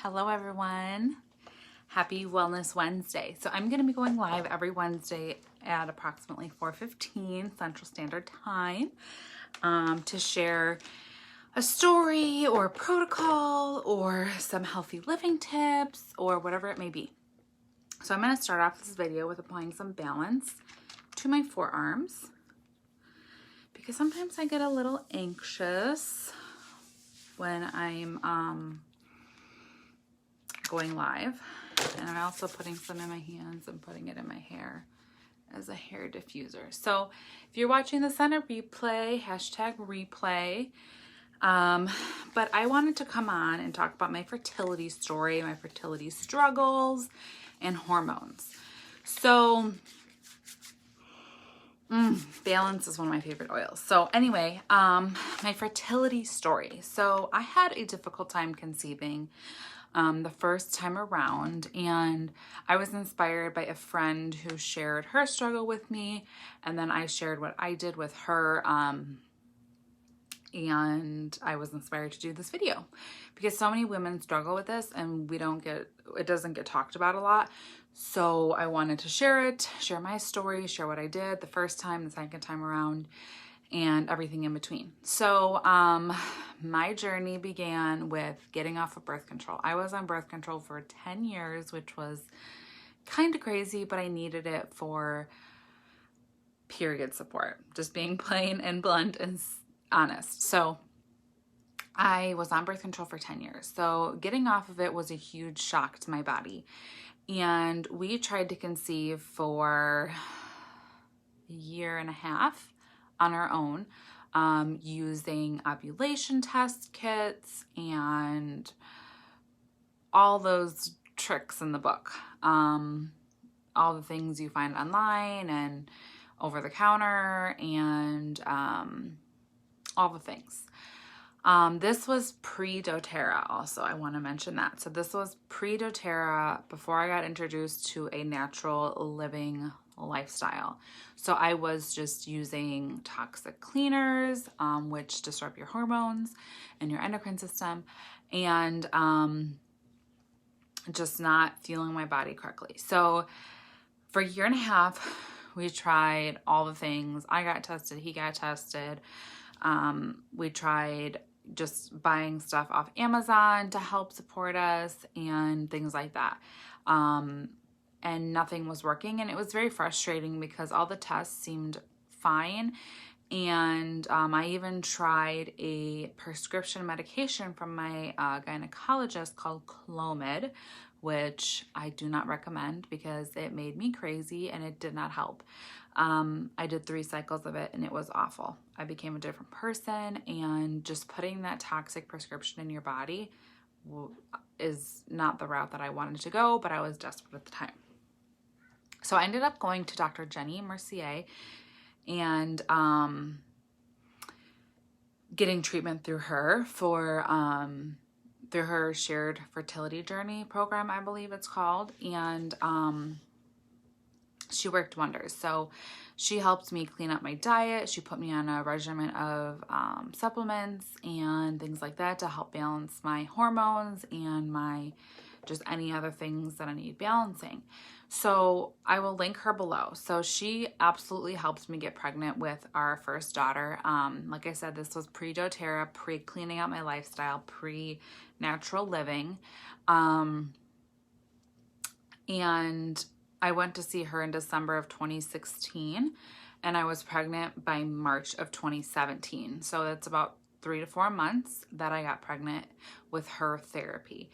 Hello everyone. Happy Wellness Wednesday. So I'm going to be going live every Wednesday at approximately 4:15 Central Standard Time to share a story or a protocol or some healthy living tips or whatever it may be. So I'm going to start off this video with applying some balance to my forearms because sometimes I get a little anxious when I'm going live. And I'm also putting some in my hands and putting it in my hair as a hair diffuser. So if you're watching this on a replay, #replay. But I wanted to come on and talk about my fertility story, my fertility struggles, and hormones. So balance is one of my favorite oils. So anyway, my fertility story. So I had a difficult time conceiving the first time around, and I was inspired by a friend who shared her struggle with me, and then I shared what I did with her, and I was inspired to do this video because so many women struggle with this and it doesn't get talked about a lot. So I wanted to share it, share my story, share what I did the first time, the second time around, and everything in between. So my journey began with getting off of birth control. I was on birth control for 10 years, which was kind of crazy, but I needed it for period support, just being plain and blunt and honest. So I was on birth control for 10 years. So getting off of it was a huge shock to my body. And we tried to conceive for a year and a half on our own, using ovulation test kits and all those tricks in the book, all the things you find online and over the counter and all the things. This was pre-doTERRA also. I want to mention that. So this was pre-doTERRA, before I got introduced to a natural living lifestyle. So I was just using toxic cleaners, which disrupt your hormones and your endocrine system, and just not feeling my body correctly. So for a year and a half, we tried all the things. I got tested, he got tested. We tried just buying stuff off Amazon to help support us and things like that. And nothing was working, and it was very frustrating because all the tests seemed fine. And I even tried a prescription medication from my gynecologist called Clomid, which I do not recommend because it made me crazy and it did not help. I did 3 cycles of it and it was awful. I became a different person, and just putting that toxic prescription in your body is not the route that I wanted to go, but I was desperate at the time. So I ended up going to Dr. Jenny Mercier and getting treatment through her for through her shared fertility journey program, I believe it's called, and she worked wonders. So she helped me clean up my diet. She put me on a regimen of supplements and things like that to help balance my hormones and my just any other things that I need balancing. So I will link her below. So she absolutely helped me get pregnant with our first daughter. Like I said, this was pre-doTERRA, pre-cleaning out my lifestyle, pre-natural living. And I went to see her in December of 2016, and I was pregnant by March of 2017. So that's about 3 to 4 months that I got pregnant with her therapy.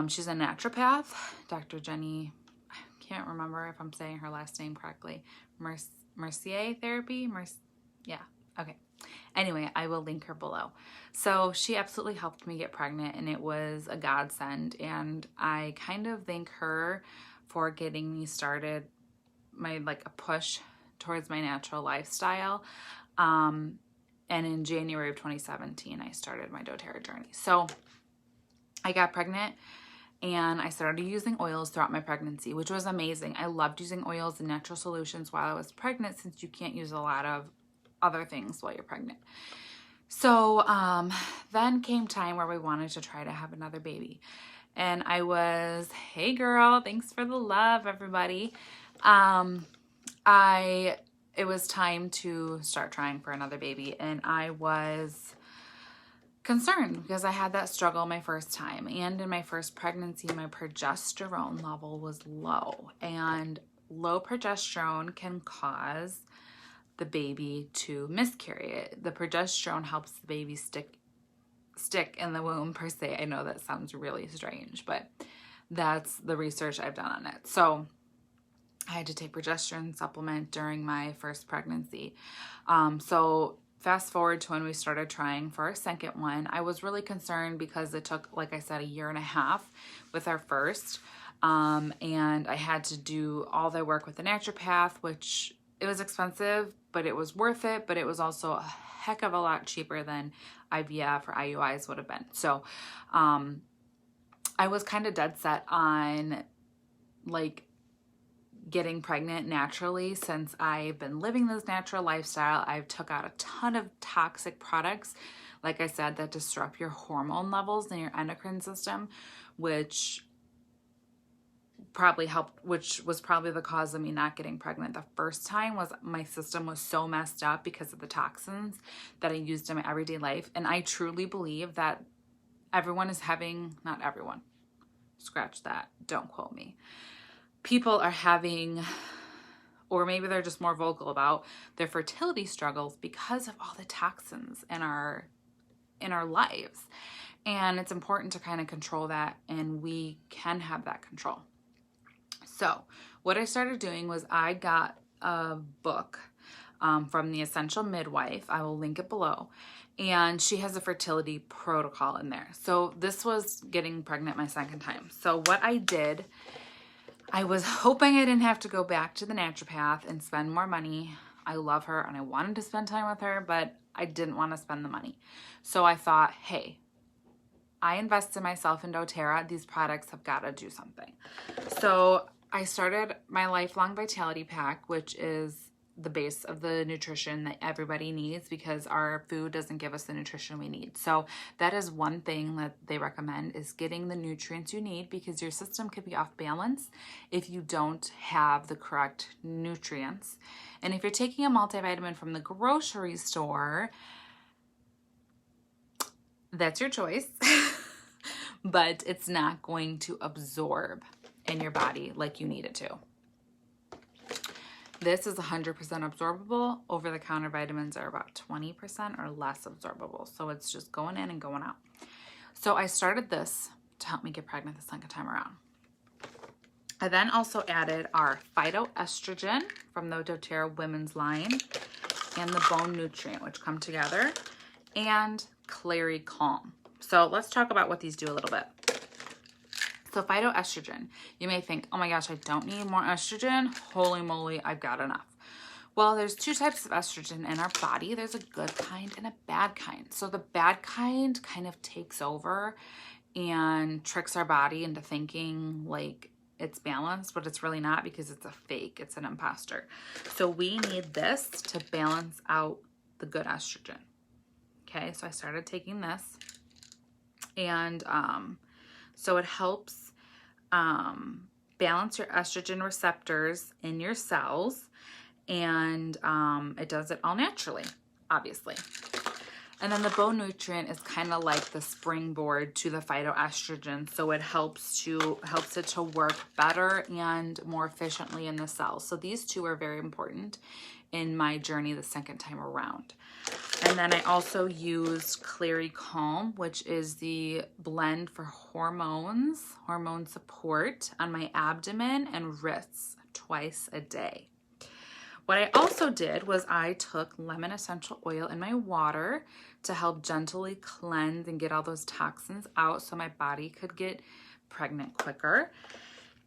She's a naturopath, Dr. Jenny, I can't remember if I'm saying her last name correctly, Mercier therapy, yeah, okay. Anyway, I will link her below. So she absolutely helped me get pregnant, and it was a godsend, and I kind of thank her for getting me started, a push towards my natural lifestyle. And in January of 2017, I started my doTERRA journey. So I got pregnant and I started using oils throughout my pregnancy, which was amazing. I loved using oils and natural solutions while I was pregnant, since you can't use a lot of other things while you're pregnant. So then came time where we wanted to try to have another baby. And I was, hey girl, thanks for the love, everybody. It was time to start trying for another baby, and I was concerned because I had that struggle my first time, and in my first pregnancy, my progesterone level was low, and low progesterone can cause the baby to miscarry. The progesterone helps the baby stick in the womb per se. I know that sounds really strange, but that's the research I've done on it. So I had to take progesterone supplement during my first pregnancy. So fast forward to when we started trying for our second one, I was really concerned because it took, like I said, 1.5 years with our first. And I had to do all the work with the naturopath, which it was expensive, but it was worth it. But it was also a heck of a lot cheaper than IVF or IUIs would have been. So I was kind of dead set on like getting pregnant naturally. Since I've been living this natural lifestyle, I've took out a ton of toxic products, like I said, that disrupt your hormone levels and your endocrine system, which was probably the cause of me not getting pregnant the first time. Was my system was so messed up because of the toxins that I used in my everyday life. And I truly believe that everyone is having, not everyone, scratch that, don't quote me, people are having, or maybe they're just more vocal about their fertility struggles because of all the toxins in our lives. And it's important to kind of control that, and we can have that control. So what I started doing was I got a book from the Essential Midwife. I will link it below. And she has a fertility protocol in there. So this was getting pregnant my second time. So what I did, I was hoping I didn't have to go back to the naturopath and spend more money. I love her and I wanted to spend time with her, but I didn't want to spend the money. So I thought, hey, I invested myself in doTERRA. These products have got to do something. So I started my Lifelong Vitality Pack, which is the base of the nutrition that everybody needs because our food doesn't give us the nutrition we need. So that is one thing that they recommend, is getting the nutrients you need, because your system could be off balance if you don't have the correct nutrients. And if you're taking a multivitamin from the grocery store, that's your choice, but it's not going to absorb in your body like you need it to. This is 100% absorbable. Over-the-counter vitamins are about 20% or less absorbable. So it's just going in and going out. So I started this to help me get pregnant the second time around. I then also added our phytoestrogen from the doTERRA women's line and the bone nutrient, which come together, and Clary Calm. So let's talk about what these do a little bit. So phytoestrogen, you may think, oh my gosh, I don't need more estrogen. Holy moly, I've got enough. Well, there's two types of estrogen in our body. There's a good kind and a bad kind. So the bad kind of takes over and tricks our body into thinking like it's balanced, but it's really not, because it's a fake, it's an imposter. So we need this to balance out the good estrogen. Okay, so I started taking this, and so it helps balance your estrogen receptors in your cells, and it does it all naturally, obviously. And then the bone nutrient is kind of like the springboard to the phytoestrogen, so it helps it to work better and more efficiently in the cells. So these two are very important in my journey the second time around. And then I also used Clary Calm, which is the blend for hormone support on my abdomen and wrists twice a day. What I also did was I took lemon essential oil in my water to help gently cleanse and get all those toxins out so my body could get pregnant quicker.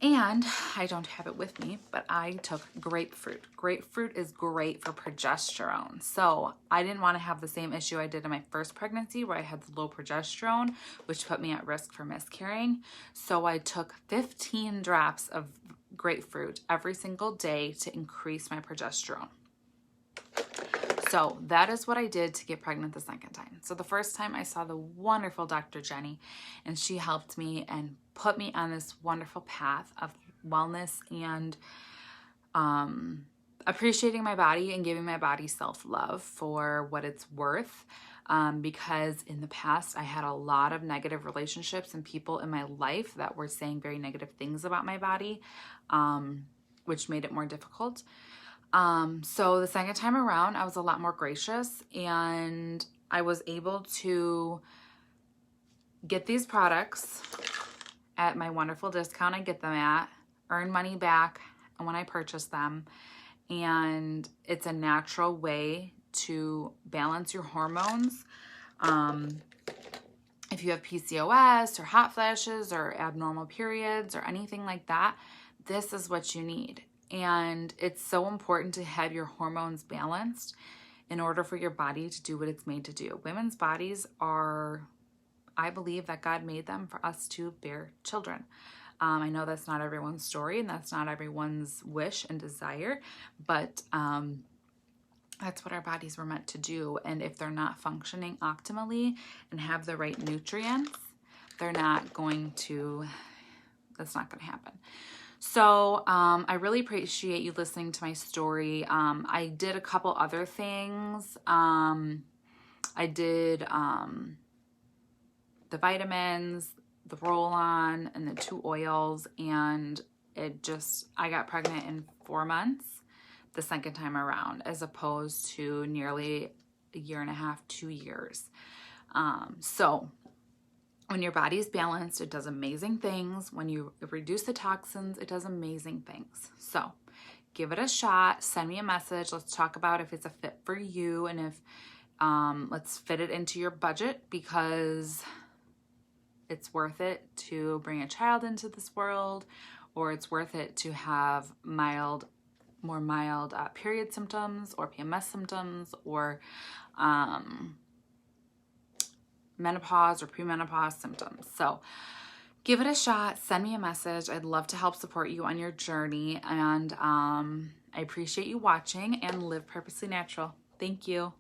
And I don't have it with me, but I took grapefruit. Grapefruit is great for progesterone. So I didn't want to have the same issue I did in my first pregnancy where I had the low progesterone, which put me at risk for miscarrying. So I took 15 drops of grapefruit every single day to increase my progesterone. So that is what I did to get pregnant the second time. So the first time I saw the wonderful Dr. Jenny, and she helped me and put me on this wonderful path of wellness and appreciating my body and giving my body self-love for what it's worth. Because in the past, I had a lot of negative relationships and people in my life that were saying very negative things about my body, which made it more difficult. So the second time around, I was a lot more gracious, and I was able to get these products at my wonderful discount I get them at, earn money back when I purchase them. And it's a natural way to balance your hormones. If you have PCOS or hot flashes or abnormal periods or anything like that, this is what you need. And it's so important to have your hormones balanced in order for your body to do what it's made to do. Women's bodies are, I believe that God made them for us to bear children. I know that's not everyone's story and that's not everyone's wish and desire, but that's what our bodies were meant to do. And if they're not functioning optimally and have the right nutrients, they're not going to, that's not going to happen. So I really appreciate you listening to my story. I did a couple other things. I did the vitamins, the roll-on, and the 2 oils, and I got pregnant in 4 months the second time around, as opposed to nearly a year and a half, 2 years. So when your body is balanced, it does amazing things. When you reduce the toxins, it does amazing things. So give it a shot. Send me a message. Let's talk about if it's a fit for you, and if let's fit it into your budget, because it's worth it to bring a child into this world, or it's worth it to have more mild period symptoms or PMS symptoms, or menopause or premenopause symptoms. So give it a shot. Send me a message. I'd love to help support you on your journey. And I appreciate you watching, and live purposely natural. Thank you.